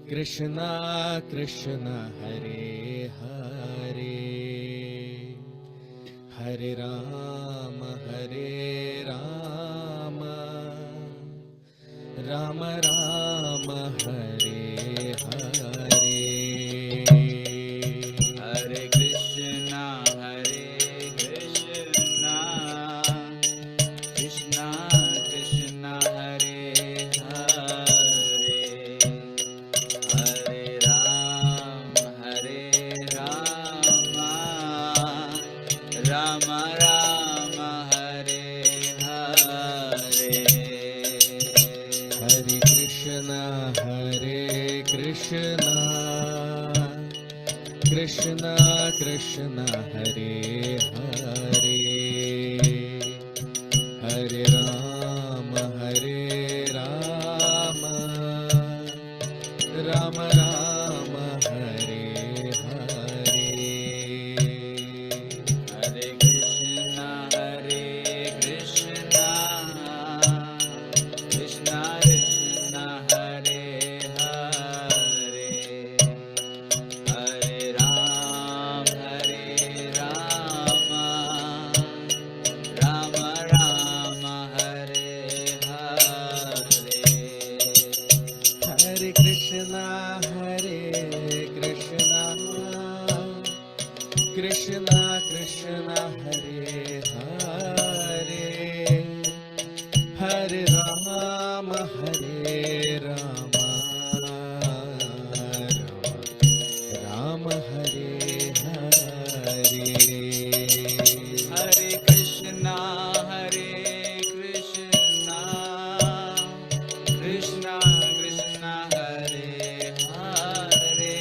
कृष्णा कृष्णा हरे हरे, हरे राम राम राम हरे हरे। हरे कृष्णा कृष्णा कृष्णा हरे हरे, हरे राम राम राम हरे हरे। हरे कृष्णा कृष्णा कृष्णा हरे हरे, हरे राम राम राम हरे हरे। हरे कृष्णा कृष्णा कृष्णा हरे हरे, हरे राम राम राम हरे हरे। हरे कृष्णा कृष्णा कृष्णा हरे हरे, हरे राम राम हरे हरे। हरे कृष्णा कृष्णा कृष्णा हरे हरे, हरे राम राम हरे हरे। हरे कृष्णा कृष्णा कृष्णा हरे हरे,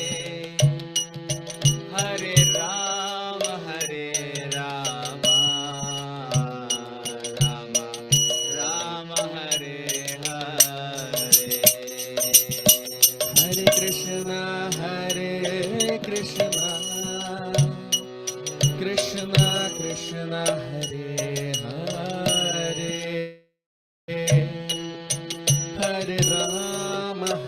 हरे राम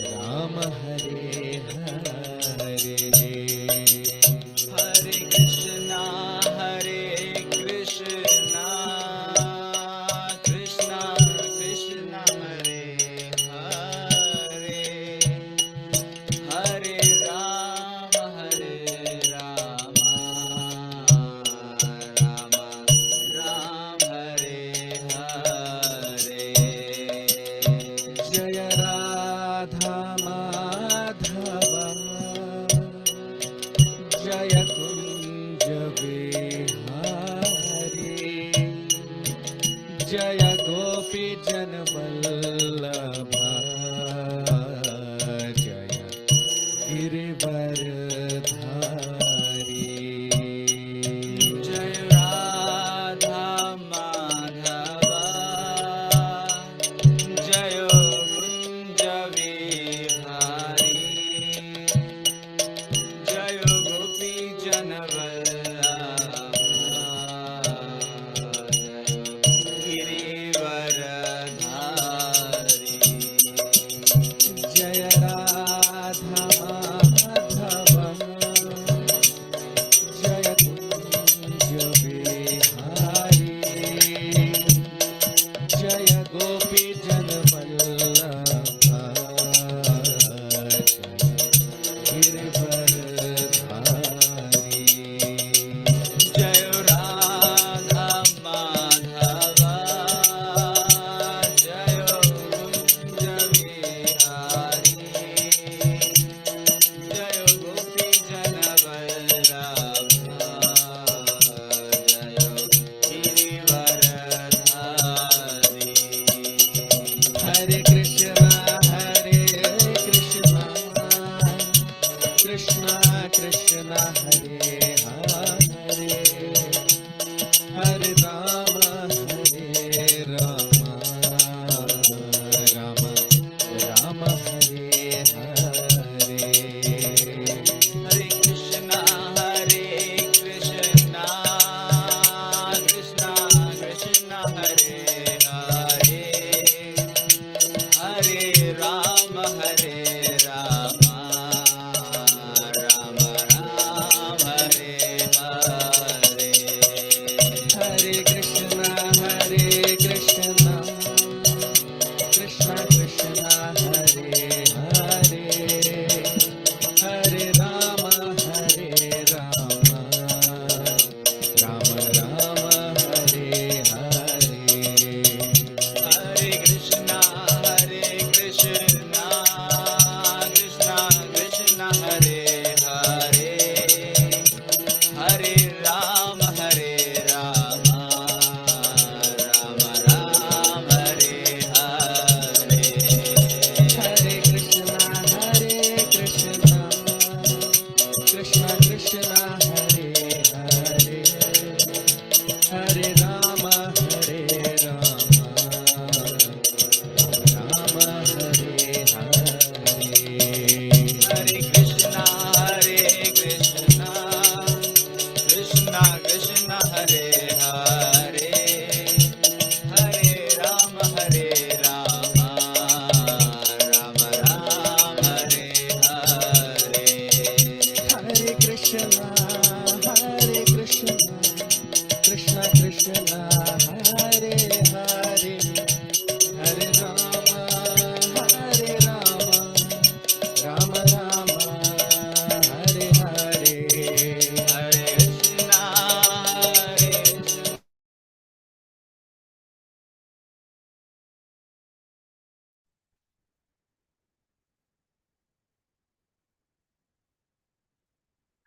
राम हरे हरे। हरे कृष्णा कृष्णा कृष्णा हरे हरे, हरे राम राम हरे हरे। जय राधा माधव जय कुंज बिहारी, जय गोपी जन वल्लभ जय गिरिवरधारी। जय राधा माधव जय कुंज विहारी, जय गोपी जन वल्लभ गिरिवरधारी। जय राधा माधव जय कुंज बिहारी, जय गोपी जन वल्लभ गिरिवरधारी। जय राधा माधव जय कुंज विहारी, जय गोपी जन वल्लभ जय Girivardhari.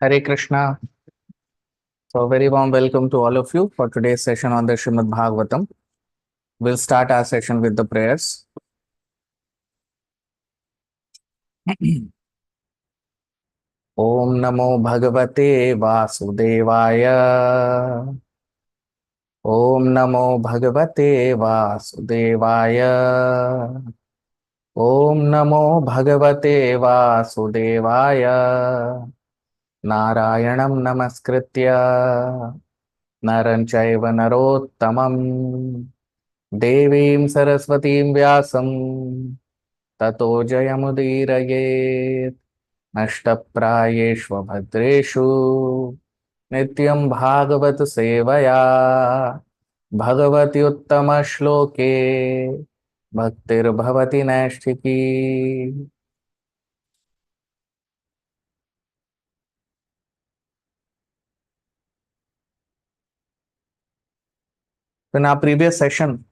Hare Krishna. So, very warm welcome to all of you for today's session on the Srimad Bhagavatam. We'll start our session with the prayers. Om Namo Bhagavate Vasudevaya. Om Namo Bhagavate Vasudevaya. Om Namo Bhagavate Vasudevaya. Narayanam Namaskritya Naran Chaiva Narottamam Devim Saraswatim Vyasam Tato Jayamudiraye Nashtaprayeshvabhadreshu Nityam Bhagavat Sevaya Bhagavati Uttama Shloke Bhaktir Bhavati Nashtiki. In our previous session,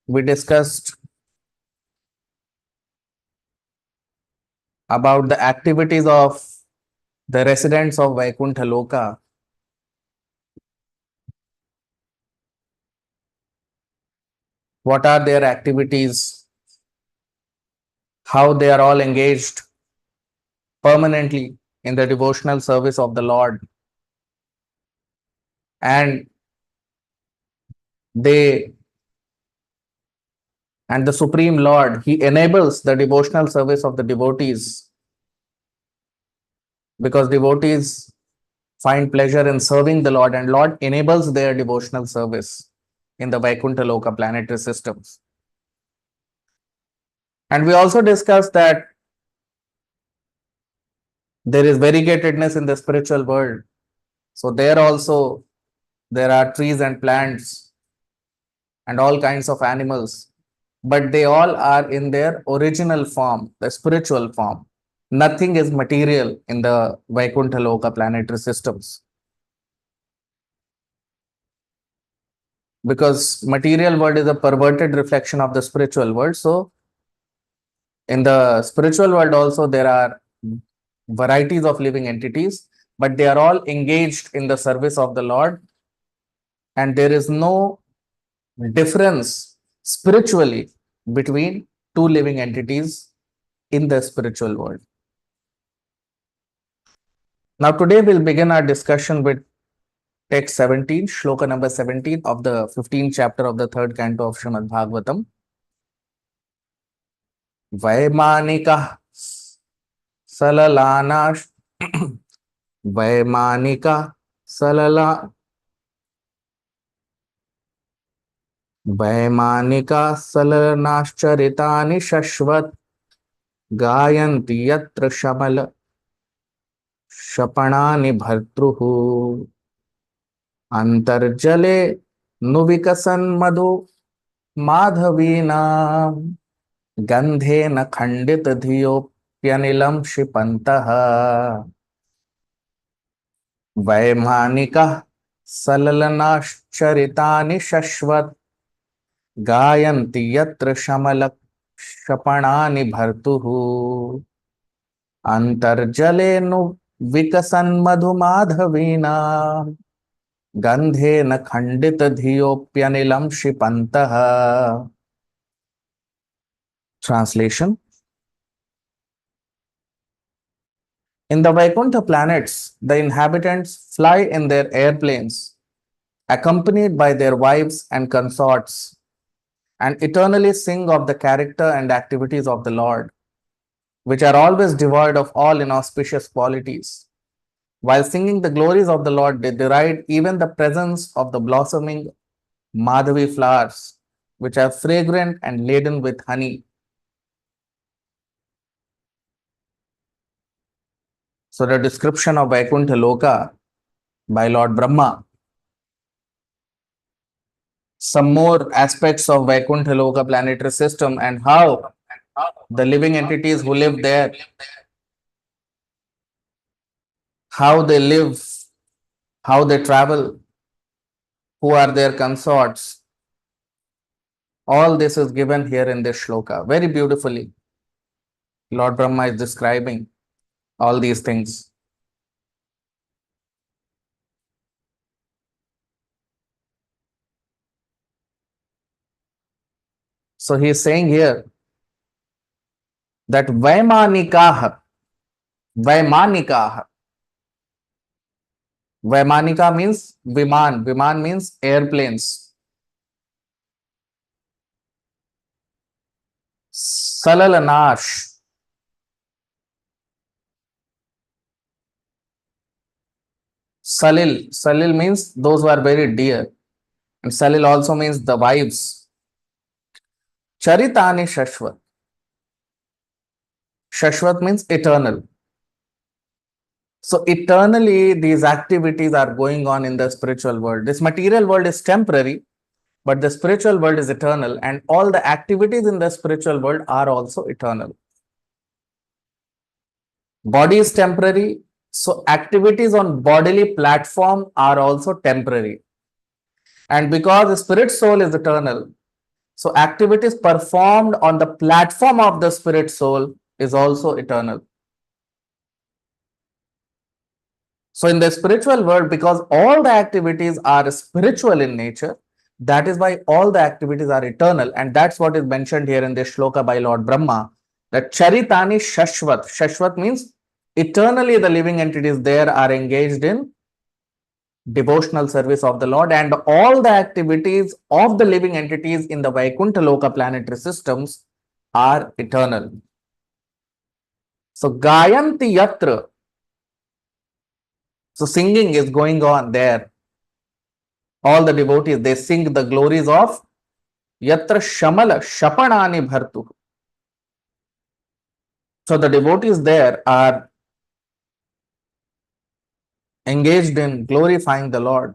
we discussed about the activities of the residents of Vaikuntha Loka. What are their activities? How they are all engaged permanently in the devotional service of the Lord. And the Supreme Lord, He enables the devotional service of the devotees because devotees find pleasure in serving the Lord, and Lord enables their devotional service in the Vaikuntha Loka planetary systems. And we also discussed that there is variegatedness in the spiritual world. So there also there are trees and plants and all kinds of animals, but they all are in their original form, the spiritual form. Nothing is material in the Vaikuntha Loka planetary systems, because material world is a perverted reflection of the spiritual world. So in the spiritual world also there are varieties of living entities, but they are all engaged in the service of the Lord, and there is no difference spiritually between two living entities in the spiritual world. Now today we'll begin our discussion with text 17, shloka number 17 of the 15th chapter of the third canto of Srimad Bhagavatam. Vaimanika salalanash Vaimanika salala Vaimanika salalanaschritani shashvat gayanti yatra shamal shapanani bhartruhu antarjale nuvicasan madhu madhavina gandhena khandit dhiyopyanilam shipantah Vaimanika salalanaschritani shashvat gayanti yatra shamalak shapanani bhartuhu antarjale nu vikasan madhumadhavina gandhena khandita dhiyopyanilam shipantah. Translation. In the Vaikuntha planets, the inhabitants fly in their airplanes, accompanied by their wives and consorts, and eternally sing of the character and activities of the Lord, which are always devoid of all inauspicious qualities. While singing the glories of the Lord, they deride even the presence of the blossoming Madhavi flowers, which are fragrant and laden with honey. So the description of Vaikuntha Loka by Lord Brahma. Some more aspects of Vaikuntha Loka planetary system and how the living entities who live there, how they live, how they travel, who are their consorts. All this is given here in this shloka. Very beautifully, Lord Brahma is describing all these things. So he is saying here that Vaimanikah, Vaimanikah, Vaimanika means Viman, Viman means airplanes. Salalanash, Salil, Salil means those who are very dear. And Salil also means the wives. Charitani Shashwat. Shashwat means eternal. So eternally, these activities are going on in the spiritual world. This material world is temporary, but the spiritual world is eternal, and all the activities in the spiritual world are also eternal. Body is temporary, so activities on bodily platform are also temporary. And because the spirit soul is eternal, so activities performed on the platform of the spirit soul is also eternal. So in the spiritual world, because all the activities are spiritual in nature, that is why all the activities are eternal. And that's what is mentioned here in this shloka by Lord Brahma, that Charitani Shashwat. Shashwat means eternally the living entities there are engaged in devotional service of the Lord, and all the activities of the living entities in the Vaikuntha Loka planetary systems are eternal. So Gayanti Yatra. So singing is going on there. All the devotees, they sing the glories of Yatra Shamala Shapanani Bhartu. So the devotees there are engaged in glorifying the Lord.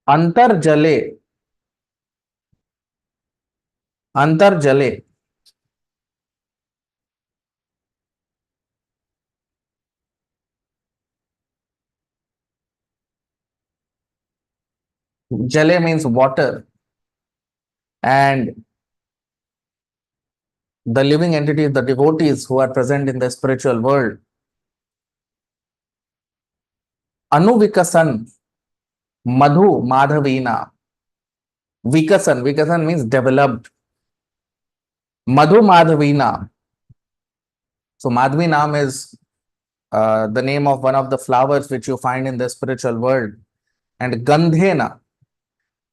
Antarjale, Antarjale. Jale means water, and the living entities, the devotees who are present in the spiritual world. Anuvikasan, Madhu Madhavina. Vikasan, Vikasan means developed. Madhu Madhavina. So Madhvinam is the name of one of the flowers which you find in the spiritual world. And Gandhena,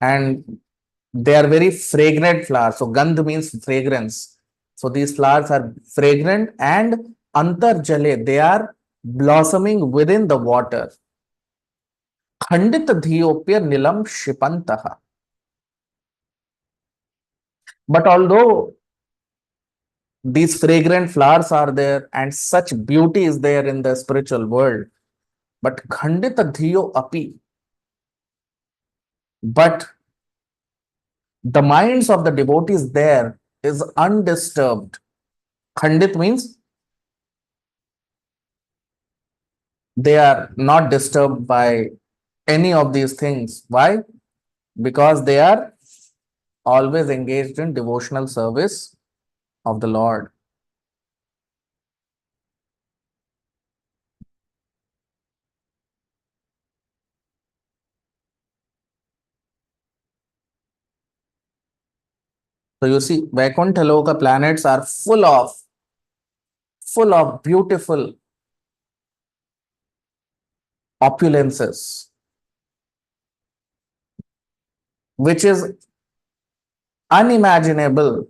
and they are very fragrant flowers. So Gandh means fragrance. So these flowers are fragrant, and Antarjale, they are blossoming within the water. Khandit dhiyopya nilam shipantaha. But although these fragrant flowers are there and such beauty is there in the spiritual world, but khandita dhiyo api, but the minds of the devotees there is undisturbed. Khandit means they are not disturbed by any of these things. Why? Because they are always engaged in devotional service of the Lord. So you see, Vaikuntha Loka planets are full of beautiful opulences, which is unimaginable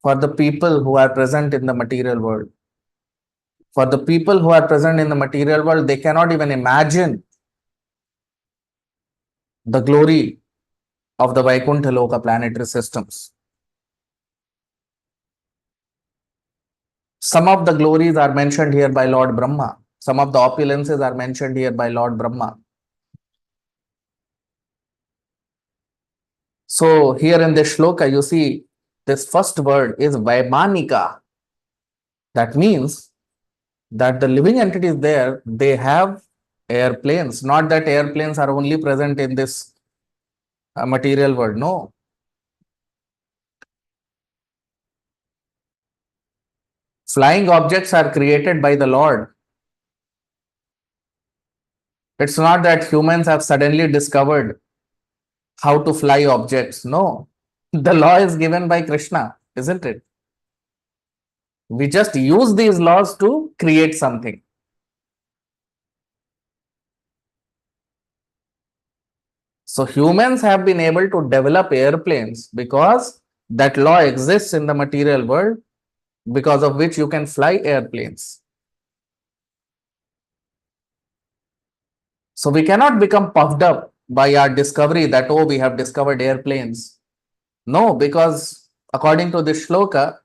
for the people who are present in the material world. For the people who are present in the material world, they cannot even imagine the glory of the Vaikuntha Loka planetary systems. Some of the glories are mentioned here by Lord Brahma. Some of the opulences are mentioned here by Lord Brahma. So here in this shloka, you see this first word is Vaimanika. That means that the living entities there, they have airplanes. Not that airplanes are only present in this material world. No. Flying objects are created by the Lord. It's not that humans have suddenly discovered how to fly objects. No, the law is given by Krishna, isn't it? We just use these laws to create something. So humans have been able to develop airplanes because that law exists in the material world, because of which you can fly airplanes. So we cannot become puffed up by our discovery that, oh, we have discovered airplanes. No, because according to this shloka,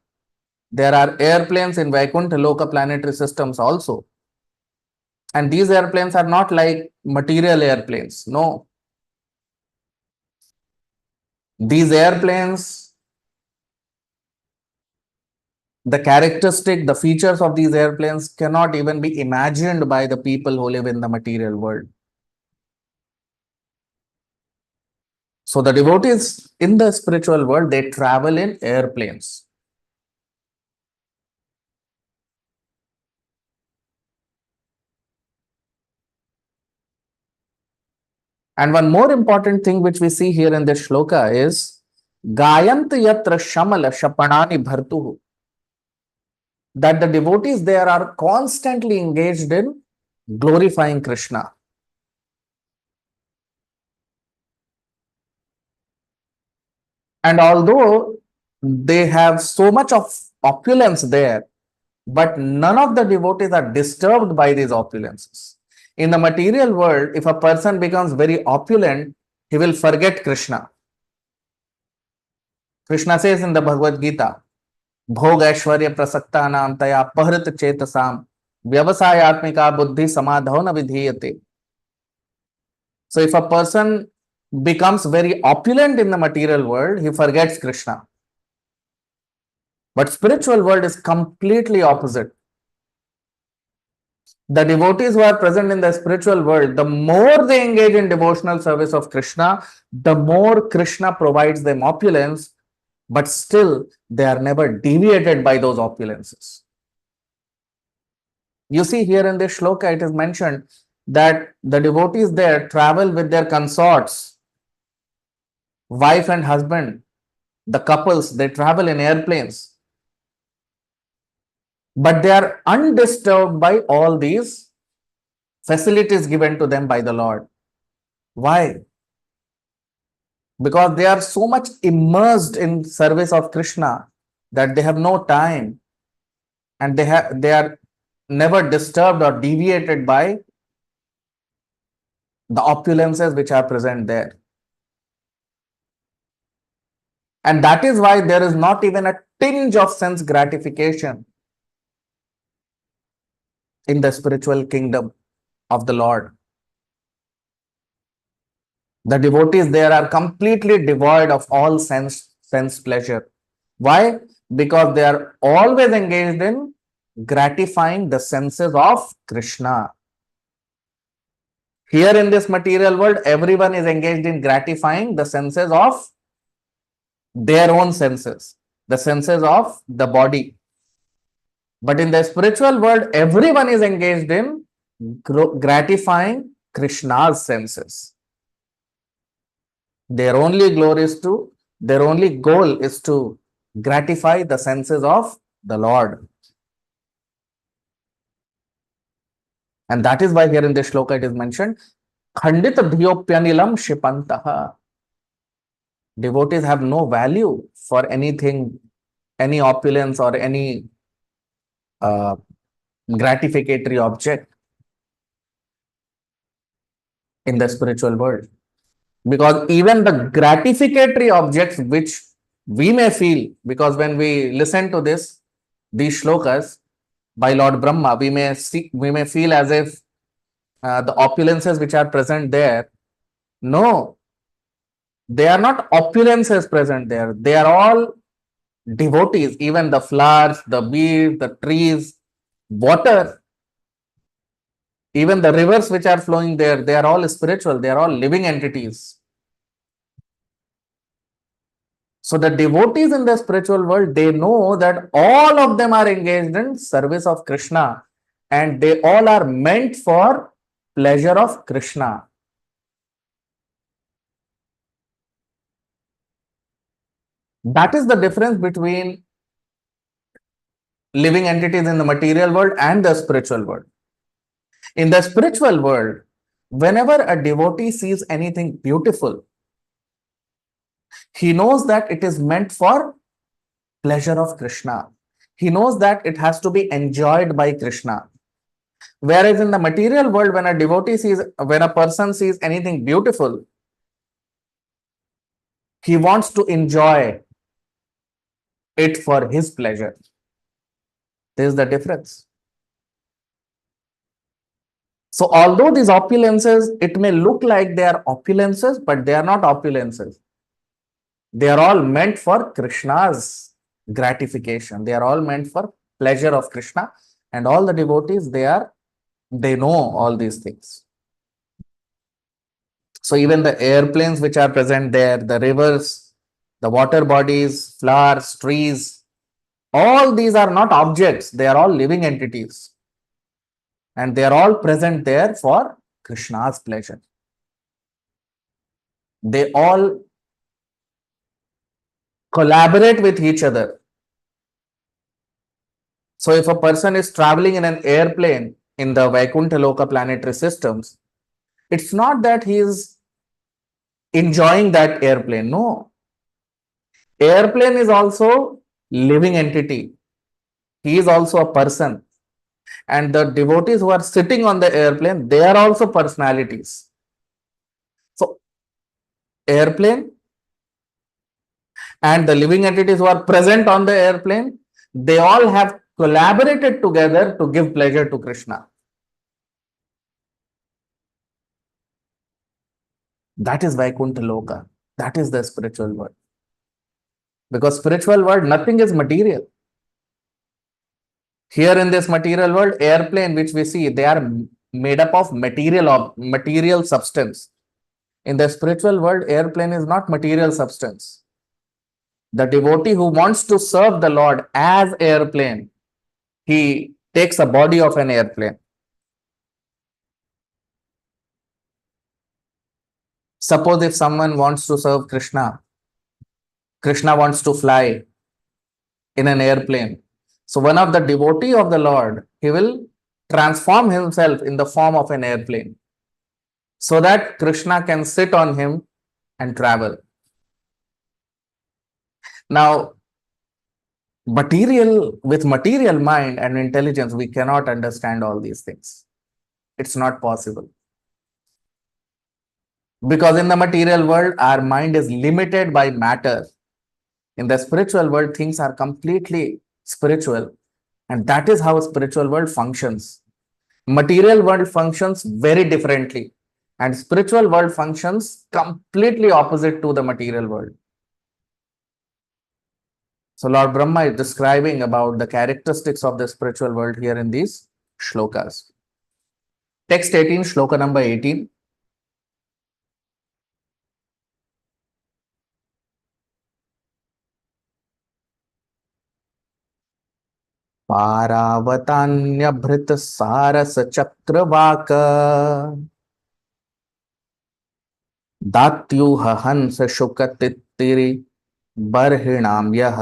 there are airplanes in Vaikuntha Loka planetary systems also. And these airplanes are not like material airplanes. No. These airplanes, the characteristic, the features of these airplanes cannot even be imagined by the people who live in the material world. So the devotees in the spiritual world, they travel in airplanes. And one more important thing which we see here in this shloka is Gayant yatra shamala shapanani bhartuhu. That the devotees there are constantly engaged in glorifying Krishna. And although they have so much of opulence there, but none of the devotees are disturbed by these opulences. In the material world, if a person becomes very opulent, he will forget Krishna. Krishna says in the Bhagavad Gita, Bhog Aishwarya Prasaktanam Taya Pahrit Chetasam Vyavasayatmika Buddhi Samadhavana Vidhiyate. So if a person becomes very opulent in the material world, he forgets Krishna. But spiritual world is completely opposite. The devotees who are present in the spiritual world, the more they engage in devotional service of Krishna, the more Krishna provides them opulence, but still they are never deviated by those opulences. You see here in this shloka, it is mentioned that the devotees there travel with their consorts, wife and husband, the couples, they travel in airplanes. But they are undisturbed by all these facilities given to them by the Lord. Why? Because they are so much immersed in service of Krishna that they have no time, and they are never disturbed or deviated by the opulences which are present there. And that is why there is not even a tinge of sense gratification in the spiritual kingdom of the Lord. The devotees there are completely devoid of all sense pleasure. Why? Because they are always engaged in gratifying the senses of Krishna. Here in this material world, everyone is engaged in gratifying the senses of their own senses, the senses of the body. But in the spiritual world, everyone is engaged in gratifying Krishna's senses. Their only goal is to gratify the senses of the Lord. And that is why here in this shloka it is mentioned, Khandit dhiyopyanilam shipantaha. Devotees have no value for anything, any opulence or any gratificatory object in the spiritual world. Because even the gratificatory objects which we may feel, because when we listen to these shlokas by Lord Brahma, we may feel as if the opulences which are present there, no, they are not opulences present there. They are all devotees, even the flowers, the bees, the trees, water, even the rivers which are flowing there, they are all spiritual, they are all living entities. So the devotees in the spiritual world, they know that all of them are engaged in service of Krishna and they all are meant for pleasure of Krishna. That is the difference between living entities in the material world and the spiritual world. In the spiritual world, whenever a devotee sees anything beautiful, he knows that it is meant for pleasure of Krishna. He knows that it has to be enjoyed by Krishna. Whereas in the material world, when a person sees anything beautiful, he wants to enjoy it for his pleasure. This is the difference. So although these opulences, it may look like they are opulences, but they are not opulences. They are all meant for Krishna's gratification. They are all meant for pleasure of Krishna. And all the devotees, they know all these things. So even the airplanes which are present there, the rivers, the water bodies, flowers, trees, all these are not objects. They are all living entities. And they are all present there for Krishna's pleasure. They all collaborate with each other. So if a person is traveling in an airplane in the Vaikuntha Loka planetary systems, it's not that he is enjoying that airplane. No. Airplane is also living entity. He is also a person. And the devotees who are sitting on the airplane, they are also personalities. So airplane and the living entities who are present on the airplane, they all have collaborated together to give pleasure to Krishna. That is Vaikuntha Loka. That is the spiritual world. Because spiritual world, nothing is material. Here in this material world, airplane which we see, they are made up of material substance. In the spiritual world, airplane is not material substance. The devotee who wants to serve the Lord as airplane, he takes a body of an airplane. Suppose if someone wants to serve Krishna, Krishna wants to fly in an airplane. So one of the devotee of the Lord, he will transform himself in the form of an airplane so that Krishna can sit on him and travel. Now, with material mind and intelligence, we cannot understand all these things. It's not possible. Because in the material world, our mind is limited by matter. In the spiritual world, things are completely spiritual. And that is how a spiritual world functions. Material world functions very differently. And spiritual world functions completely opposite to the material world. So Lord Brahma is describing about the characteristics of the spiritual world here in these shlokas. Text 18, shloka number 18. पारावतान्यभृत सारस चक्रवाक दात्युह हंस शुक तित्तिरि बर्हिणाम यः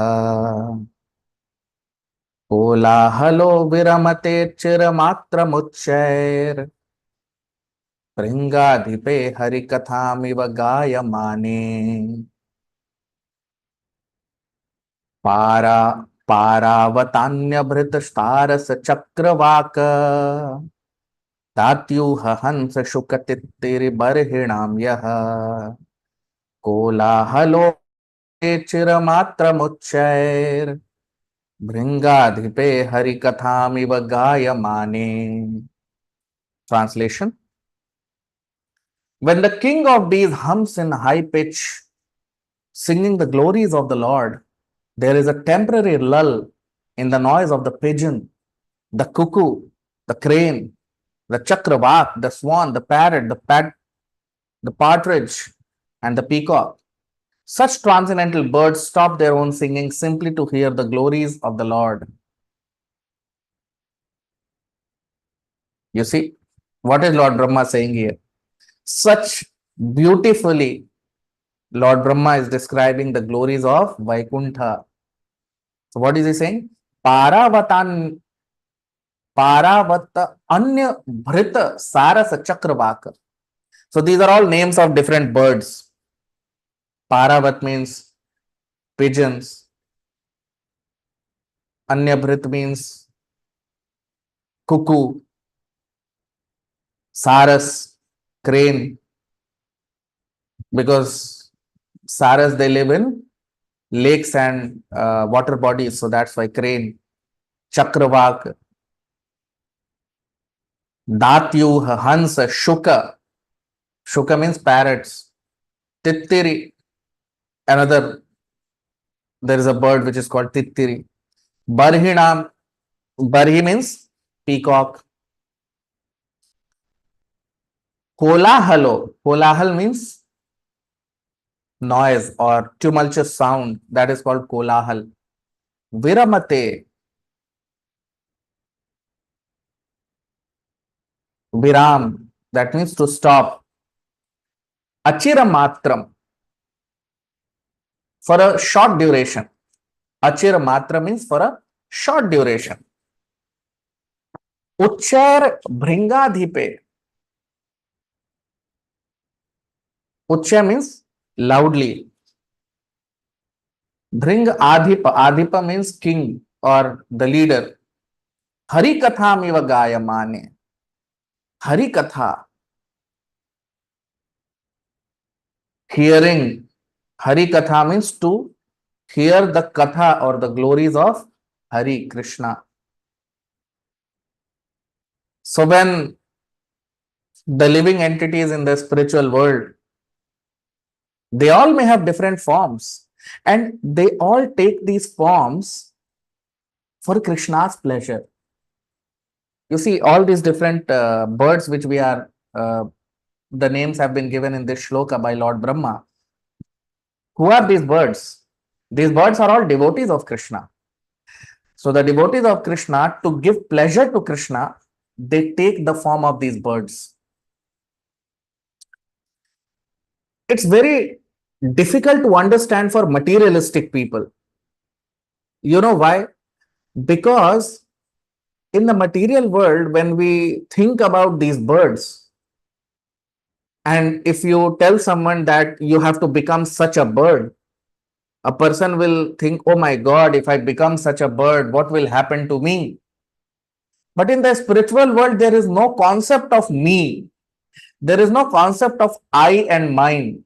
कोलाहलो विरमते चिरमात्रमुच्चैर भृंगाधिपे हरिकथामिव गायमाने पारावतान्यभृत सारस चक्रवाक दात्युह हंस शुक तित्तिरि बर्हिणाम यः कोलाहलो चिरमात्रमुच्चैर भृंगाधिपे हरिकथामिव गायमाने. Translation: when the king of bees hums in high pitch, singing the glories of the Lord, there is a temporary lull in the noise of the pigeon, the cuckoo, the crane, the chakravak, the swan, the parrot, the partridge, and the peacock. Such transcendental birds stop their own singing simply to hear the glories of the Lord. You see, what is Lord Brahma saying here? Such beautifully, Lord Brahma is describing the glories of Vaikuntha. So, what is he saying? Paravatan, Paravat Anya Bhrita Saras Chakravaka. So, these are all names of different birds. Paravat means pigeons, Anya Bhrit means cuckoo, Saras, crane, because Saras they live in lakes and water bodies, so that's why crane. Chakravak, Datyuh, Hansa, Shuka. Shuka means parrots. Tittiri, another, there is a bird which is called Tittiri. Barhinam, Barhi means peacock. Kolahalo, Kolahal means noise or tumultuous sound, that is called Kolahal. Viramate, Viram, that means to stop. Achira Matram, for a short duration. Achira Matra means for a short duration. Uchchair Bhringadhipe. Uchcha means loudly. Bhring Adhipa. Adhipa means king or the leader. Hari Katha miva gayamane. Hari Katha. Hearing. Hari Katha means to hear the Katha or the glories of Hari Krishna. So when the living entities in the spiritual world, they all may have different forms and they all take these forms for Krishna's pleasure. You see, all these different birds which we are, the names have been given in this shloka by Lord Brahma. Who are these birds? These birds are all devotees of Krishna. So the devotees of Krishna, to give pleasure to Krishna, they take the form of these birds. It's very difficult to understand for materialistic people. You know why? Because in the material world, when we think about these birds, and if you tell someone that you have to become such a bird, a person will think, oh my God, if I become such a bird, what will happen to me? But in the spiritual world, there is no concept of me. There is no concept of I and mine.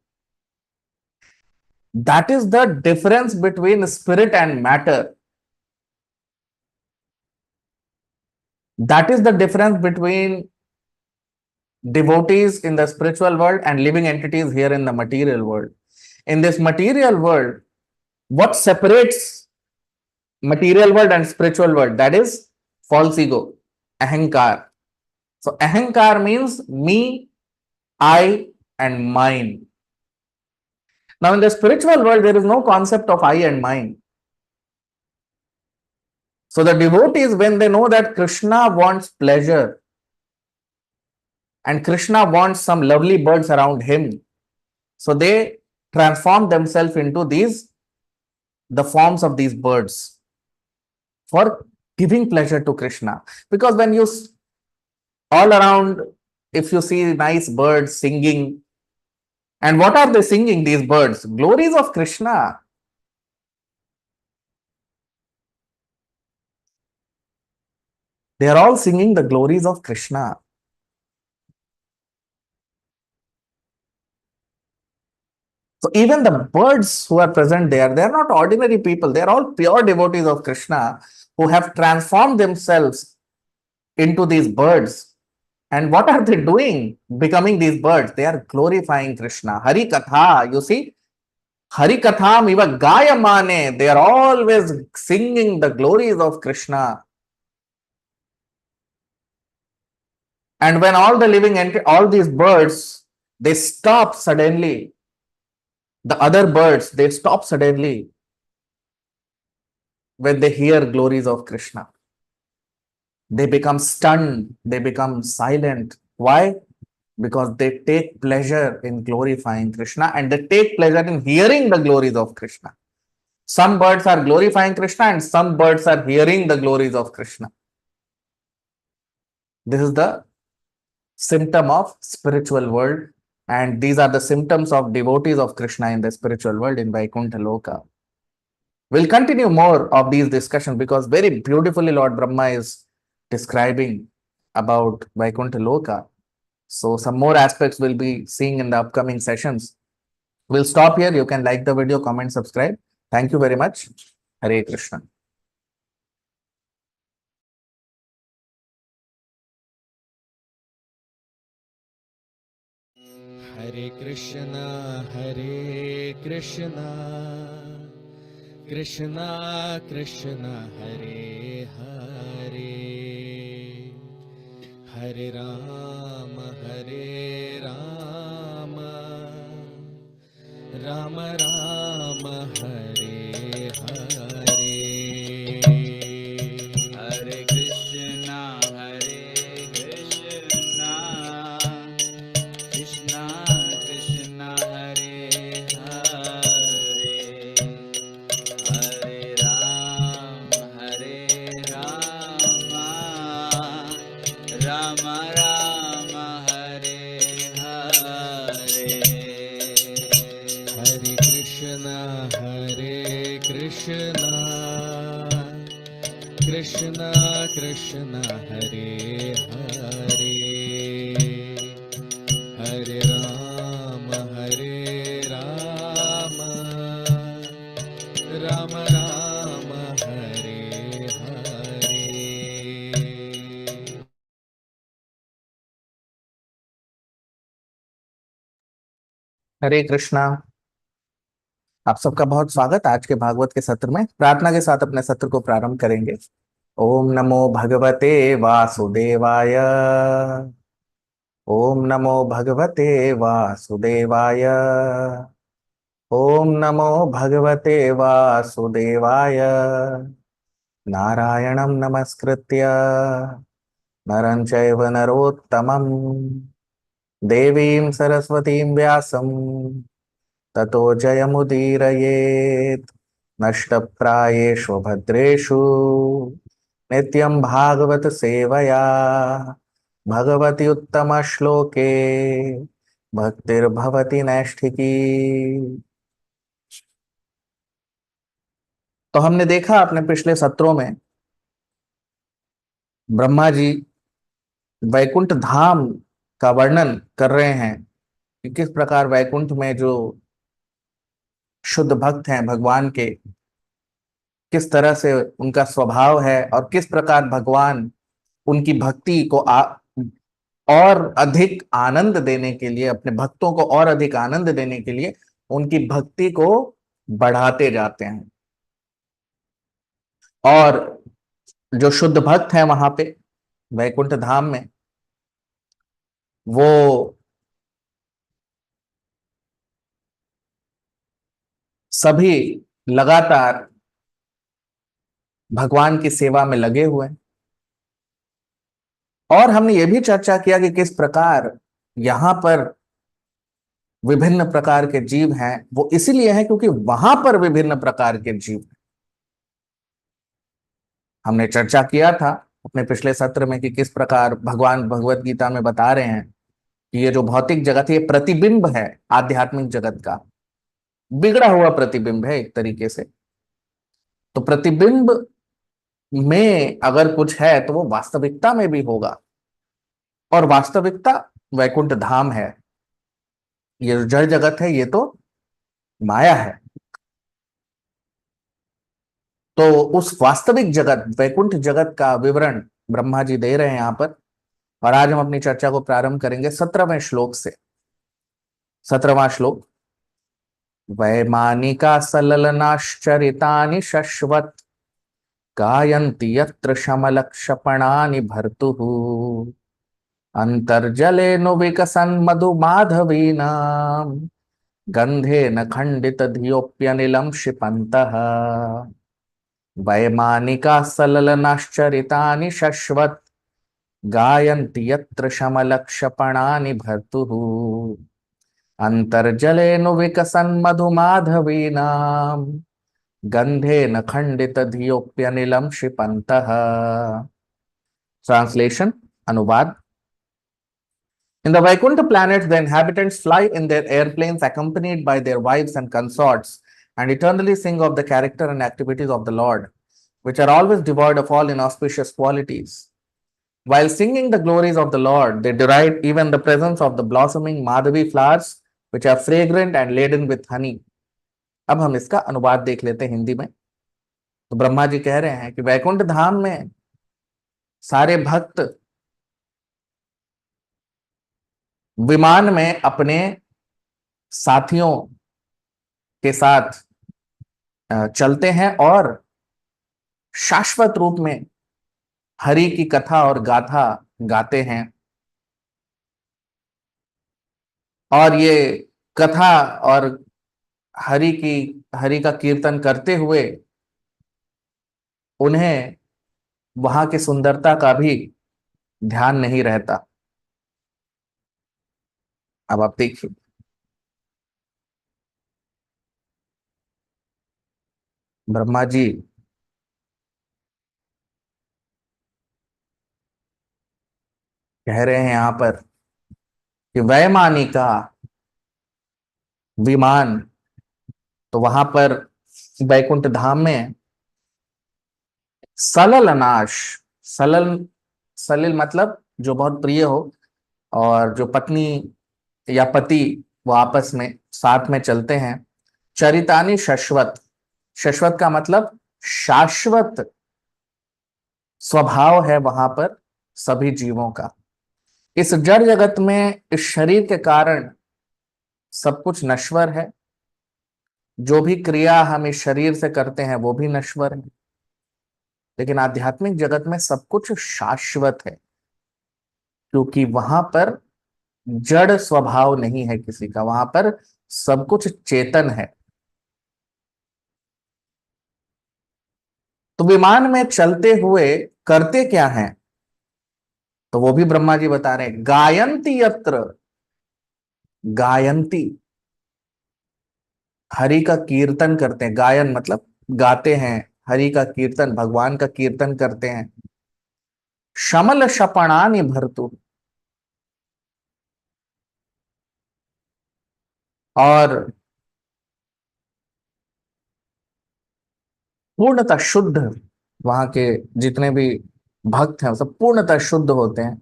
That is the difference between spirit and matter. That is the difference between devotees in the spiritual world and living entities here in the material world. In this material world, what separates material world and spiritual world? That is false ego, ahankar. So ahankar means me, I and mine. Now in the spiritual world, there is no concept of I and mine. So the devotees, when they know that Krishna wants pleasure and Krishna wants some lovely birds around him, so they transform themselves into the forms of these birds for giving pleasure to Krishna. Because when you all around, if you see nice birds singing, and what are they singing, these birds? Glories of Krishna. They are all singing the glories of Krishna. So even the birds who are present there, they are not ordinary people. They are all pure devotees of Krishna who have transformed themselves into these birds. And what are they doing? Becoming these birds. They are glorifying Krishna. Hari Katha, you see, Hari Katham Iva Gayamane. They are always singing the glories of Krishna. And when all the living all these birds, they stop suddenly, The other birds, they stop suddenly when they hear glories of Krishna. They become stunned, they become silent. Why? Because they take pleasure in glorifying Krishna and they take pleasure in hearing the glories of Krishna. Some birds are glorifying Krishna and some birds are hearing the glories of Krishna. This is the symptom of spiritual world, and these are the symptoms of devotees of Krishna in the spiritual world in Vaikuntha Loka. We'll continue more of these discussions because very beautifully Lord Brahma is describing about Vaikuntha Loka. So some more aspects we'll be seeing in the upcoming sessions. We'll stop here. You can like the video, comment, subscribe. Thank you very much. Hare Krishna. Hare Krishna, Krishna Krishna, Hare Hare, Hare Rama, Rama Rama, Hare Hare. Hare Krishna, Krishna Krishna, Hare Hare, Hare Rama, Rama Rama, Hare Hare. Hare Krishna, Krishna Krishna, Hare Hare, Hare Rama, Rama Rama, Hare Hare. हरे कृष्णा। आप सबका बहुत स्वागत आज के भागवत के सत्र में। प्रार्थना के साथ अपने सत्र को प्रारंभ करेंगे। ओम नमो भगवते वासुदेवाय, ओम नमो भगवते वासुदेवाय, ओम नमो भगवते वासुदेवाय। नारायणं नमस्कृत्य नरं चैव नरोत्तमं देवीं सरस्वतीं व्यासं ततो जयमुदीरयेत्। नष्टप्रायेषु भद्रेषु नित्यं भागवत सेवया भगवति उत्तम श्लोके भक्तिर्भवति नैष्ठिकी। तो हमने देखा अपने पिछले सत्रों में ब्रह्मा जी वैकुंठ धाम का वर्णन कर रहे हैं कि किस प्रकार वैकुंठ में जो शुद्ध भक्त हैं भगवान के, किस तरह से उनका स्वभाव है और किस प्रकार भगवान उनकी भक्ति को और अधिक आनंद देने के लिए, अपने भक्तों को और अधिक आनंद देने के लिए उनकी भक्ति को बढ़ाते जाते हैं। और जो शुद्ध भक्त हैं वहां पे वैकुंठ धाम में, वो सभी लगातार भगवान की सेवा में लगे हुए हैं। और हमने ये भी चर्चा किया कि किस प्रकार यहां पर विभिन्न प्रकार के जीव हैं। वो इसीलिए हैं क्योंकि वहां पर विभिन्न प्रकार के जीव हैं। हमने चर्चा किया था अपने पिछले सत्र में कि किस प्रकार भगवान भगवत गीता में बता रहे हैं कि ये जो भौतिक जगत है ये प्रतिबिंब है आध्यात्मिक जगत का, बिगड़ा हुआ प्रतिबिंब है एक तरीके से। तो प्रतिबिंब में अगर कुछ है तो वो वास्तविकता में भी होगा, और वास्तविकता वैकुंठ धाम है। ये जो जड़ जगत है ये तो माया है। तो उस वास्तविक जगत वैकुंठ जगत का विवरण ब्रह्मा जी दे रहे हैं यहाँ पर। और आज हम अपनी चर्चा को प्रारंभ करेंगे 17वें श्लोक से। 17वां श्लोक। वैमानिका सललनाश्चरितानि शश्वत् गायन्ति यत्र शमलक्षपणानि भर्तुः अंतर्जले नु विकसन् मधुमाधवीनां गंधेन खंडित धियोप्यनिलम क्षिपन्तः वैमानिका सललनाश्चरितानि शश्वत् गायन्ति यत्र शमलक्षपणानि भर्तुः अंतर्जलेनु विकसन् मधुमाधवीनां गंधेन खंडित धियोप्यनिलम क्षिपन्तः। ट्रांसलेशन, अनुवाद। In the Vaikuntha planets, the inhabitants fly in their airplanes accompanied by their wives and consorts and eternally sing of the character and activities of the Lord, which are always devoid of all inauspicious qualities. While singing the glories of the Lord, they deride even the presence of the blossoming Madhavi flowers, which are fragrant and laden with honey. अब हम इसका अनुवाद देख लेते हैं हिंदी में। तो ब्रह्मा जी कह रहे हैं कि वैकुंठ धाम में सारे भक्त विमान में अपने साथियों के साथ चलते हैं और शाश्वत रूप में हरि की कथा और गाथा गाते हैं। और ये कथा और हरि का कीर्तन करते हुए उन्हें वहां की सुंदरता का भी ध्यान नहीं रहता। अब आप देखिए, ब्रह्मा जी कह रहे हैं यहां पर कि वैमानिका विमान, तो वहां पर वैकुंठ धाम में सललनाश, सलल सलिल मतलब जो बहुत प्रिय हो, और जो पत्नी या पति वो आपस में साथ में चलते हैं। चरितानी शाश्वत, शाश्वत का मतलब शाश्वत स्वभाव है वहां पर सभी जीवों का। इस जड़ जगत में इस शरीर के कारण सब कुछ नश्वर है। जो भी क्रिया हम इस शरीर से करते हैं वो भी नश्वर है, लेकिन आध्यात्मिक जगत में सब कुछ शाश्वत है, क्योंकि वहां पर जड़ स्वभाव नहीं है किसी का, वहां पर सब कुछ चेतन है। तो विमान में चलते हुए करते क्या हैं, तो वो भी ब्रह्मा जी बता रहे हैं। गायंती यत्र, गायंती हरि का कीर्तन करते हैं। गायन मतलब गाते हैं, हरि का कीर्तन, भगवान का कीर्तन करते हैं। शमल शपणानि भर्तु, और पूर्णतः शुद्ध, वहां के जितने भी भक्त हैं सब पूर्णतः शुद्ध होते हैं।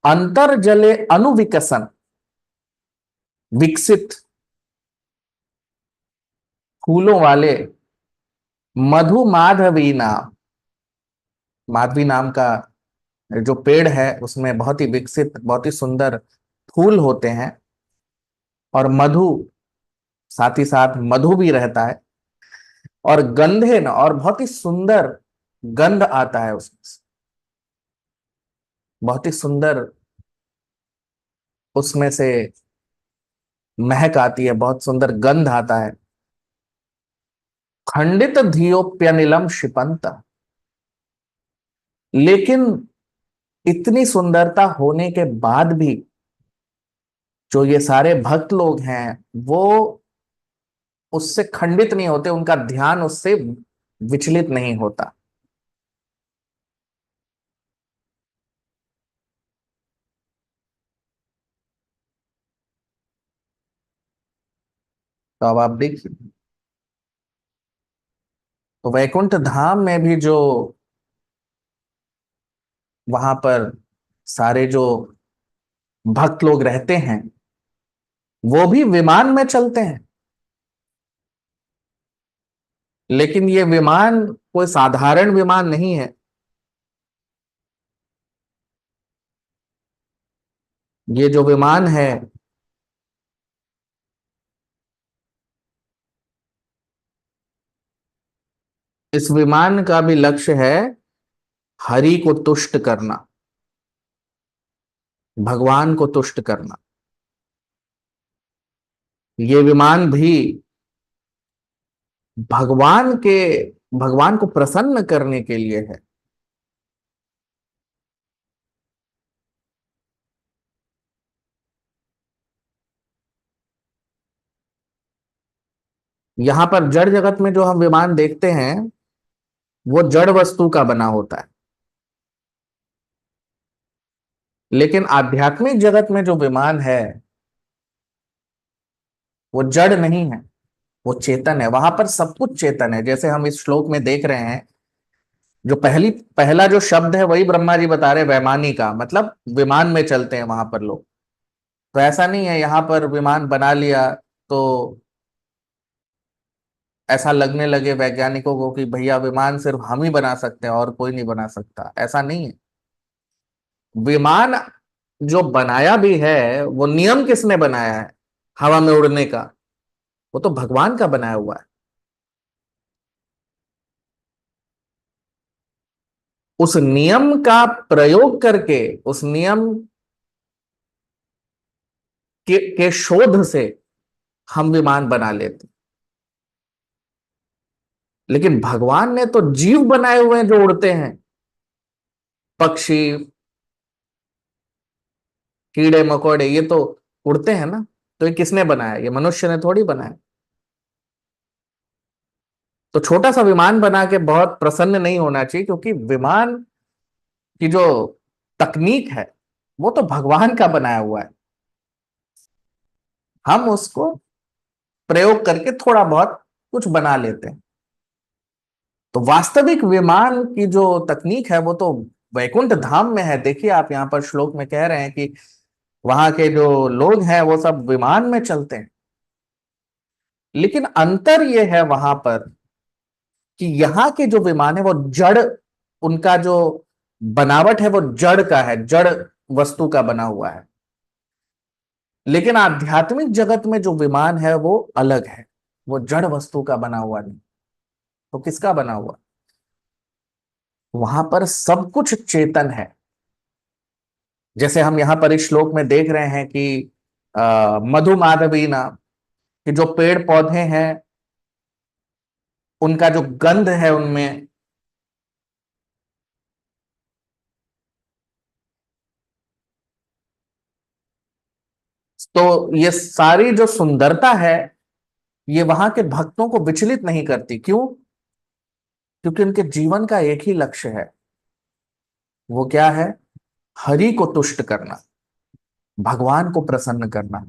अंतर जले अनुविकसन, विकसित फूलों वाले मधु माधवी नाम, माधवी नाम का जो पेड़ है उसमें बहुत ही विकसित, बहुत ही सुंदर फूल होते हैं, और मधु, साथ ही साथ मधु भी रहता है, और गंधे न, और बहुत ही सुंदर गंध आता है उसमें से, बहुत ही सुंदर उसमें से महक आती है, बहुत सुंदर गंध आता है। खंडित धियोप्यनिलम क्षिपंत, लेकिन इतनी सुंदरता होने के बाद भी जो ये सारे भक्त लोग हैं वो उससे खंडित नहीं होते, उनका ध्यान उससे विचलित नहीं होता। तो अब आप देखिए, तो वैकुंठ धाम में भी जो वहां पर सारे जो भक्त लोग रहते हैं वो भी विमान में चलते हैं, लेकिन ये विमान कोई साधारण विमान नहीं है। ये जो विमान है इस विमान का भी लक्ष्य है हरि को तुष्ट करना, भगवान को तुष्ट करना। ये विमान भी भगवान के भगवान को प्रसन्न करने के लिए है। यहां पर जड़ जगत में जो हम विमान देखते हैं वो जड़ वस्तु का बना होता है, लेकिन आध्यात्मिक जगत में जो विमान है वो जड़ नहीं है, वो चेतन है। वहां पर सब कुछ चेतन है। जैसे हम इस श्लोक में देख रहे हैं, जो पहला जो शब्द है वही ब्रह्मा जी बता रहे, वैमानी का मतलब विमान में चलते हैं वहां पर लोग। तो ऐसा नहीं है यहां पर विमान बना लिया तो ऐसा लगने लगे वैज्ञानिकों को कि भैया विमान सिर्फ हम ही बना सकते हैं और कोई नहीं बना सकता। ऐसा नहीं है। विमान जो बनाया भी है वो नियम किसने बनाया है हवा में उड़ने का? वो तो भगवान का बनाया हुआ है। उस नियम का प्रयोग करके, उस नियम के शोध से हम विमान बना लेते। लेकिन भगवान ने तो जीव बनाए हुए हैं जो उड़ते हैं, पक्षी, कीड़े मकोड़े, ये तो उड़ते हैं ना। तो ये किसने बनाया? ये मनुष्य ने थोड़ी बनाया। तो छोटा सा विमान बना के बहुत प्रसन्न नहीं होना चाहिए, क्योंकि विमान की जो तकनीक है वो तो भगवान का बनाया हुआ है। हम उसको प्रयोग करके थोड़ा बहुत कुछ बना लेते हैं। तो वास्तविक विमान की जो तकनीक है वो तो वैकुंठ धाम में है। देखिए आप यहाँ पर श्लोक में कह रहे हैं कि वहां के जो लोग हैं वो सब विमान में चलते हैं। लेकिन अंतर ये है वहां पर कि यहाँ के जो विमान है वो जड़, उनका जो बनावट है वो जड़ का है, जड़ वस्तु का बना हुआ है। लेकिन आध्यात्मिक जगत में जो विमान है वो अलग है, वो जड़ वस्तु का बना हुआ नहीं। तो किसका बना हुआ? वहां पर सब कुछ चेतन है। जैसे हम यहां पर इस श्लोक में देख रहे हैं कि मधु माधवीना, कि जो पेड़ पौधे हैं उनका जो गंध है उनमें, तो ये सारी जो सुंदरता है ये वहां के भक्तों को विचलित नहीं करती। क्यों? क्योंकि उनके जीवन का एक ही लक्ष्य है। वो क्या है? हरि को तुष्ट करना, भगवान को प्रसन्न करना।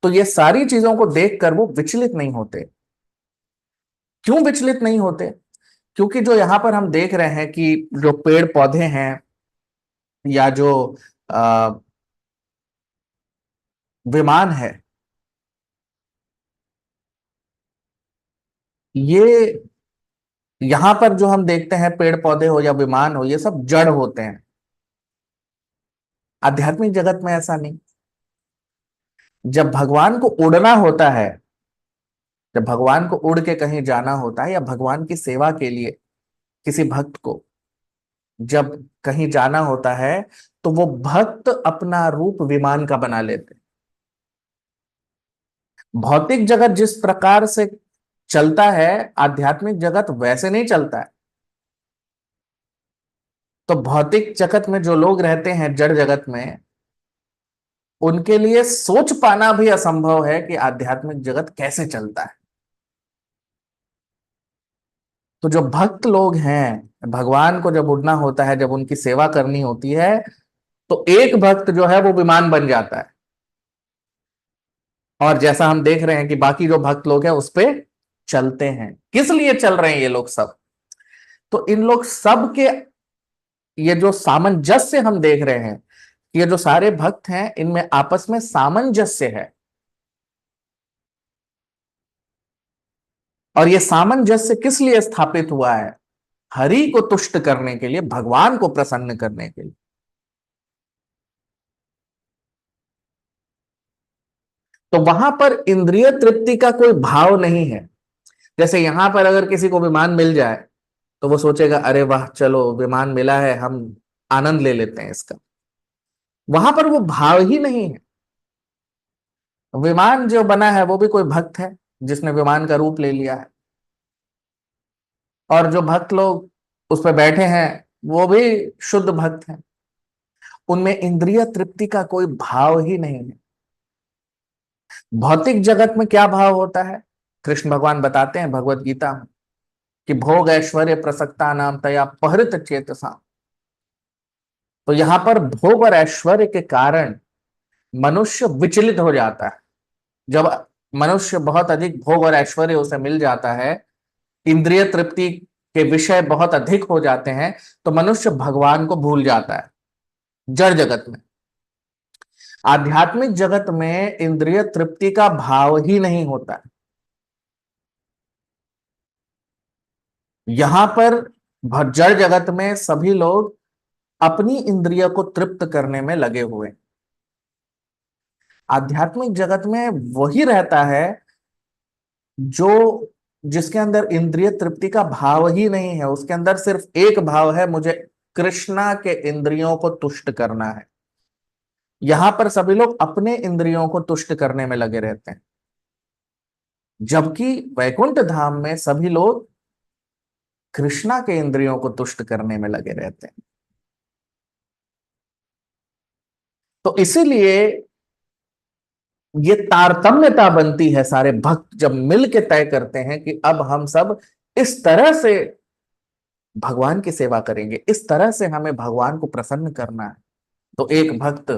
तो ये सारी चीजों को देखकर वो विचलित नहीं होते। क्यों विचलित नहीं होते? क्योंकि जो यहां पर हम देख रहे हैं कि जो पेड़ पौधे हैं या जो आ, विमान है, ये यहां पर जो हम देखते हैं पेड़ पौधे हो या विमान हो, ये सब जड़ होते हैं। आध्यात्मिक जगत में ऐसा नहीं। जब भगवान को उड़ना होता है, जब भगवान को उड़ के कहीं जाना होता है, या भगवान की सेवा के लिए किसी भक्त को जब कहीं जाना होता है, तो वो भक्त अपना रूप विमान का बना लेते हैं। भौतिक जगत जिस प्रकार से चलता है, आध्यात्मिक जगत वैसे नहीं चलता है। तो भौतिक जगत में जो लोग रहते हैं, जड़ जगत में, उनके लिए सोच पाना भी असंभव है कि आध्यात्मिक जगत कैसे चलता है। तो जो भक्त लोग हैं, भगवान को जब उड़ना होता है, जब उनकी सेवा करनी होती है, तो एक भक्त जो है वो विमान बन जाता है। और जैसा हम देख रहे हैं कि बाकी जो भक्त लोग हैं उस पे चलते हैं। किस लिए चल रहे हैं ये लोग सब? तो इन लोग सब के ये जो सामंजस्य हम देख रहे हैं, ये जो सारे भक्त हैं इनमें आपस में सामंजस्य है। और ये सामंजस्य किस लिए स्थापित हुआ है? हरि को तुष्ट करने के लिए, भगवान को प्रसन्न करने के लिए। तो वहां पर इंद्रिय तृप्ति का कोई भाव नहीं है। जैसे यहां पर अगर किसी को विमान मिल जाए तो वो सोचेगा अरे वाह, चलो विमान मिला है, हम आनंद ले लेते हैं इसका। वहां पर वो भाव ही नहीं है। विमान जो बना है वो भी कोई भक्त है जिसने विमान का रूप ले लिया है, और जो भक्त लोग उस पर बैठे हैं वो भी शुद्ध भक्त हैं। उनमें इंद्रिय तृप्ति का कोई भाव ही नहीं है। भौतिक जगत में क्या भाव होता है? कृष्ण भगवान बताते हैं भगवत गीता में कि भोग ऐश्वर्य प्रसक्ता नाम तया पहृत चेतसा। तो यहां पर भोग और ऐश्वर्य के कारण मनुष्य विचलित हो जाता है। जब मनुष्य बहुत अधिक भोग और ऐश्वर्य उसे मिल जाता है, इंद्रिय तृप्ति के विषय बहुत अधिक हो जाते हैं, तो मनुष्य भगवान को भूल जाता है। जड़ जगत में, आध्यात्मिक जगत में इंद्रिय तृप्ति का भाव ही नहीं होता है। यहां पर जड़ जगत में सभी लोग अपनी इंद्रिय को तृप्त करने में लगे हुए हैं। आध्यात्मिक जगत में वही रहता है जो जिसके अंदर इंद्रिय तृप्ति का भाव ही नहीं है। उसके अंदर सिर्फ एक भाव है, मुझे कृष्णा के इंद्रियों को तुष्ट करना है। यहां पर सभी लोग अपने इंद्रियों को तुष्ट करने में लगे रहते हैं, जबकि वैकुंठ धाम में सभी लोग कृष्णा के इंद्रियों को तुष्ट करने में लगे रहते हैं। तो इसीलिए ये तारतम्यता बनती है। सारे भक्त जब मिल के तय करते हैं कि अब हम सब इस तरह से भगवान की सेवा करेंगे, इस तरह से हमें भगवान को प्रसन्न करना है, तो एक भक्त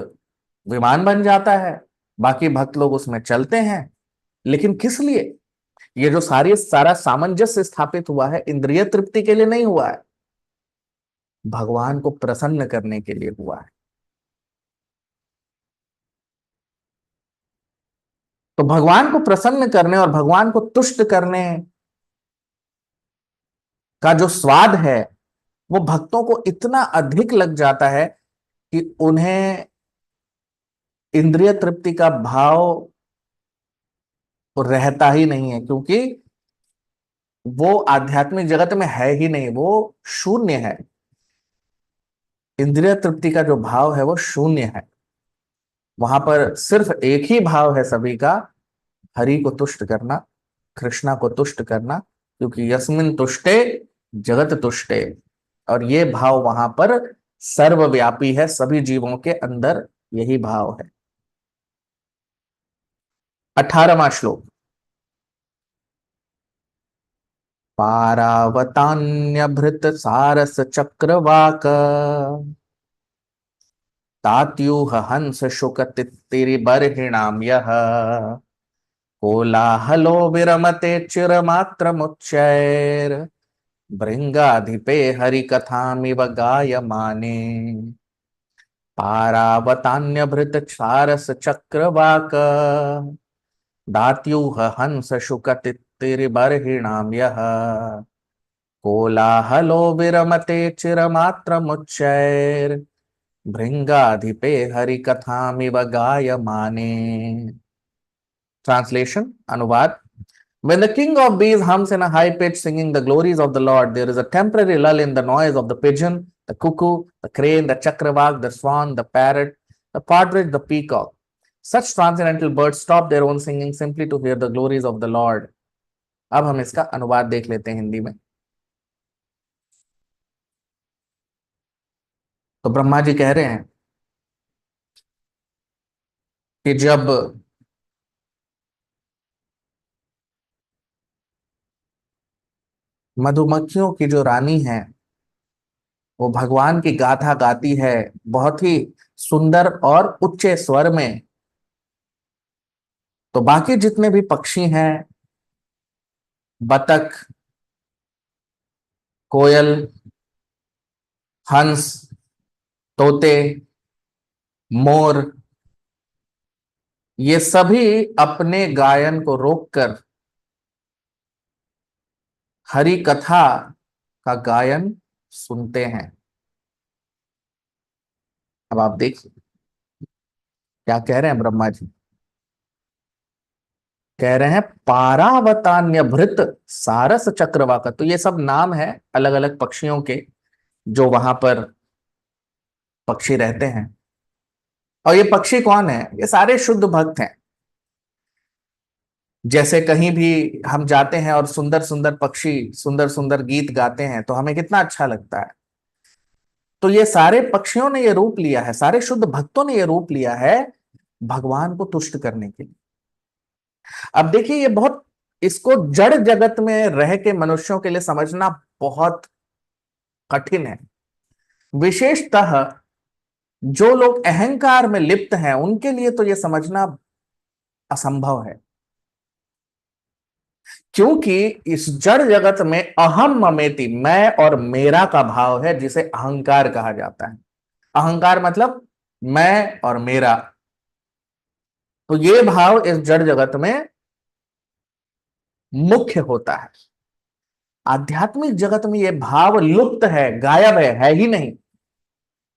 विमान बन जाता है, बाकी भक्त लोग उसमें चलते हैं। लेकिन किस लिए? ये जो सारा सामंजस्य स्थापित हुआ है, इंद्रिय तृप्ति के लिए नहीं हुआ है, भगवान को प्रसन्न करने के लिए हुआ है। तो भगवान को प्रसन्न करने और भगवान को तुष्ट करने का जो स्वाद है वो भक्तों को इतना अधिक लग जाता है कि उन्हें इंद्रिय तृप्ति का भाव रहता ही नहीं है, क्योंकि वो आध्यात्मिक जगत में है ही नहीं, वो शून्य है। इंद्रिय तृप्ति का जो भाव है वो शून्य है। वहां पर सिर्फ एक ही भाव है सभी का, हरि को तुष्ट करना, कृष्णा को तुष्ट करना, क्योंकि यस्मिन तुष्टे जगत तुष्टे। और ये भाव वहां पर सर्वव्यापी है, सभी जीवों के अंदर यही भाव है। 18वां श्लोक। पारावतान्यभृत सारस चक्रवाक तात्यूह हंस शुक तित्तिरि बर्हिणाम यः कोलाहलो विरमते चिरमात्रमुच्चैर भृंगाधिपे हरिकथामिव गायमाने। पारावतान्यभृत सारस चक्रवाक दात्यूह हंस शुक तित्तिरि बर्हिणाम यः कोलाहलो विरमते चिरमात्रमुच्चैर भृंगाधिपे हरिकथामिव गायमाने। Translation, अनुवाद। When the king of bees hums in a high pitch singing the glories of the Lord, there is a temporary lull in the noise of the pigeon, the cuckoo, the crane, the chakravak, the swan, the parrot, the partridge, the peacock. Such transcendental birds stop their own singing simply to hear the glories of the Lord. अब हम इसका अनुवाद देख लेते हैं हिंदी में। तो ब्रह्मा जी कह रहे हैं कि जब मधुमक्खियों की जो रानी है वो भगवान की गाथा गाती है बहुत ही सुंदर और उच्च स्वर में, तो बाकी जितने भी पक्षी हैं, बतख, कोयल, हंस, तोते, मोर, ये सभी अपने गायन को रोककर हरि कथा का गायन सुनते हैं। अब आप देखिए क्या कह रहे हैं ब्रह्मा जी। कह रहे हैं पारावतान्यभृत सारस चक्रवाक। तो ये सब नाम है अलग अलग पक्षियों के जो वहां पर पक्षी रहते हैं। और ये पक्षी कौन है? ये सारे शुद्ध भक्त हैं। जैसे कहीं भी हम जाते हैं और सुंदर सुंदर पक्षी सुंदर सुंदर गीत गाते हैं तो हमें कितना अच्छा लगता है। तो ये सारे पक्षियों ने ये रूप लिया है, सारे शुद्ध भक्तों ने ये रूप लिया है भगवान को तुष्ट करने के लिए। अब देखिए ये बहुत, इसको जड़ जगत में रह के मनुष्यों के लिए समझना बहुत कठिन है। विशेषतः जो लोग अहंकार में लिप्त हैं उनके लिए तो यह समझना असंभव है, क्योंकि इस जड़ जगत में अहम ममेति, मैं और मेरा का भाव है, जिसे अहंकार कहा जाता है। अहंकार मतलब मैं और मेरा। तो ये भाव इस जड़ जगत में मुख्य होता है। आध्यात्मिक जगत में यह भाव लुप्त है, गायब है ही नहीं।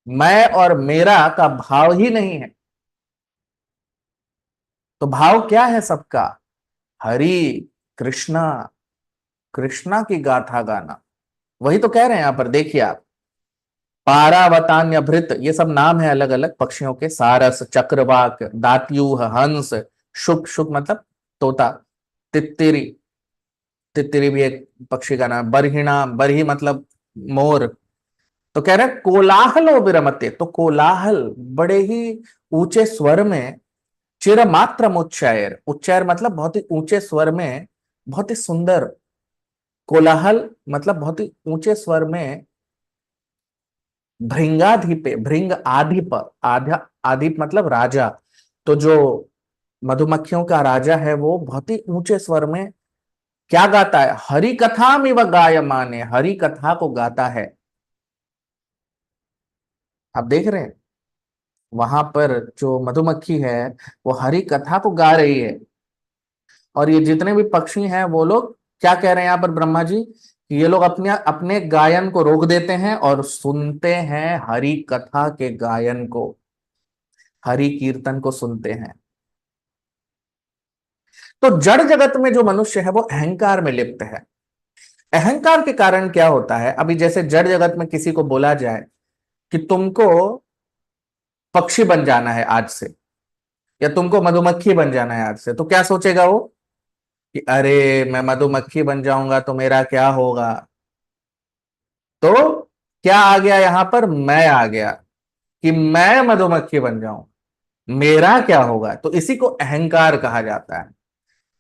मैं और मेरा का भाव ही नहीं है। तो भाव क्या है सबका? हरि, कृष्णा, कृष्णा की गाथा गाना। वही तो कह रहे हैं यहां पर, देखिए आप। पारावतान्य भृत, ये सब नाम है अलग अलग पक्षियों के। सारस, चक्रवाक, दात्यूह, हंस, शुक, शुक मतलब तोता, तित्तिरी, तित्तिरी भी एक पक्षी का नाम है। बरहिणा, बरही मतलब मोर। तो कह रहे हैं कोलाहलो विरमते, तो कोलाहल बड़े ही ऊंचे स्वर में, चिर मात्र उच्चायर, उच्चायर मतलब बहुत ही ऊंचे स्वर में, बहुत ही सुंदर। कोलाहल मतलब बहुत ही ऊंचे स्वर में भृंगाधिपे, भृंग आधिप, आध्या आधिप मतलब राजा। तो जो मधुमक्खियों का राजा है वो बहुत ही ऊंचे स्वर में क्या गाता है? हरि कथा में वह गायमाने, हरि कथा को गाता है। आप देख रहे हैं वहां पर जो मधुमक्खी है वो हरि कथा को गा रही है। और ये जितने भी पक्षी हैं वो लोग क्या कह रहे हैं यहां पर ब्रह्मा जी? कि ये लोग अपने अपने गायन को रोक देते हैं और सुनते हैं हरि कथा के गायन को, हरि कीर्तन को सुनते हैं। तो जड़ जगत में जो मनुष्य है वो अहंकार में लिप्त है। अहंकार के कारण क्या होता है? अभी जैसे जड़ जगत में किसी को बोला जाए कि तुमको पक्षी बन जाना है आज से, या तुमको मधुमक्खी बन जाना है आज से, तो क्या सोचेगा वो? कि अरे मैं मधुमक्खी बन जाऊंगा तो मेरा क्या होगा। तो क्या आ गया यहां पर? मैं आ गया कि मैं मधुमक्खी बन जाऊं, मेरा क्या होगा। तो इसी को अहंकार कहा जाता है।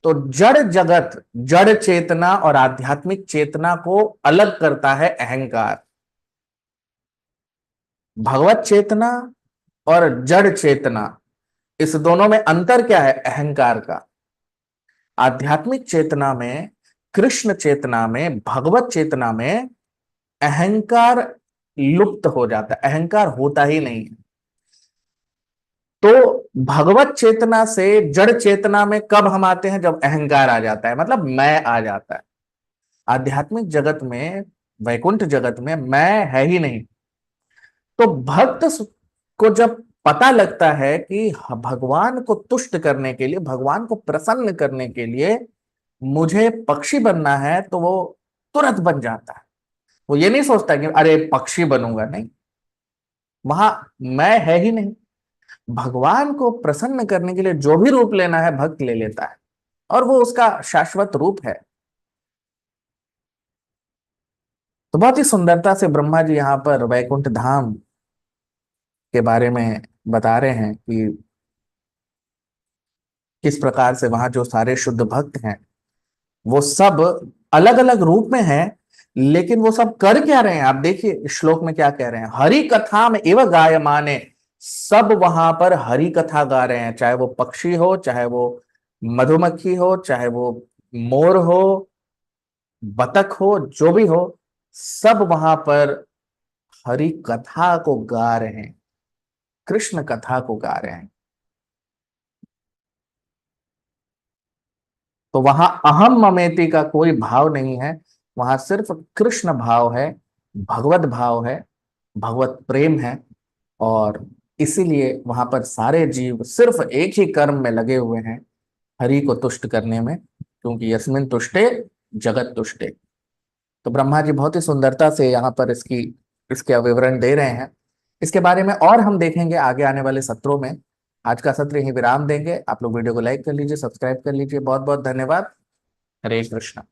तो जड़ जगत, जड़ चेतना और आध्यात्मिक चेतना को अलग करता है अहंकार। भगवत चेतना और जड़ चेतना, इस दोनों में अंतर क्या है? अहंकार का। आध्यात्मिक चेतना में, कृष्ण चेतना में, भगवत चेतना में अहंकार लुप्त हो जाता है, अहंकार होता ही नहीं है। तो भगवत चेतना से जड़ चेतना में कब हम आते हैं? जब अहंकार आ जाता है, मतलब मैं आ जाता है। आध्यात्मिक जगत में, वैकुंठ जगत में मैं है ही नहीं। तो भक्त को जब पता लगता है कि भगवान को तुष्ट करने के लिए, भगवान को प्रसन्न करने के लिए मुझे पक्षी बनना है, तो वो तुरंत बन जाता है। वो ये नहीं सोचता कि अरे पक्षी बनूंगा, नहीं, वहां मैं है ही नहीं। भगवान को प्रसन्न करने के लिए जो भी रूप लेना है भक्त ले लेता है, और वो उसका शाश्वत रूप है। तो बहुत ही सुंदरता से ब्रह्मा जी यहाँ पर वैकुंठ धाम के बारे में बता रहे हैं कि किस प्रकार से वहां जो सारे शुद्ध भक्त हैं वो सब अलग अलग रूप में हैं, लेकिन वो सब कर क्या रहे हैं? आप देखिए इस श्लोक में क्या कह रहे हैं, हरि कथा में एवं गायमाने। सब वहां पर हरि कथा गा रहे हैं, चाहे वो पक्षी हो, चाहे वो मधुमक्खी हो, चाहे वो मोर हो, बतख हो, जो भी हो, सब वहां पर हरि कथा को गा रहे हैं, कृष्ण कथा को गा रहे हैं। तो वहां अहम ममेति का कोई भाव नहीं है, वहां सिर्फ कृष्ण भाव है, भगवत भाव है, भगवत प्रेम है। और इसीलिए वहां पर सारे जीव सिर्फ एक ही कर्म में लगे हुए हैं, हरि को तुष्ट करने में, क्योंकि यस्मिन तुष्टे जगत तुष्टे। तो ब्रह्मा जी बहुत ही सुंदरता से यहाँ पर इसके विवरण दे रहे हैं। इसके बारे में और हम देखेंगे आगे आने वाले सत्रों में। आज का सत्र यही विराम देंगे। आप लोग वीडियो को लाइक कर लीजिए, सब्सक्राइब कर लीजिए। बहुत बहुत धन्यवाद। हरे कृष्णा।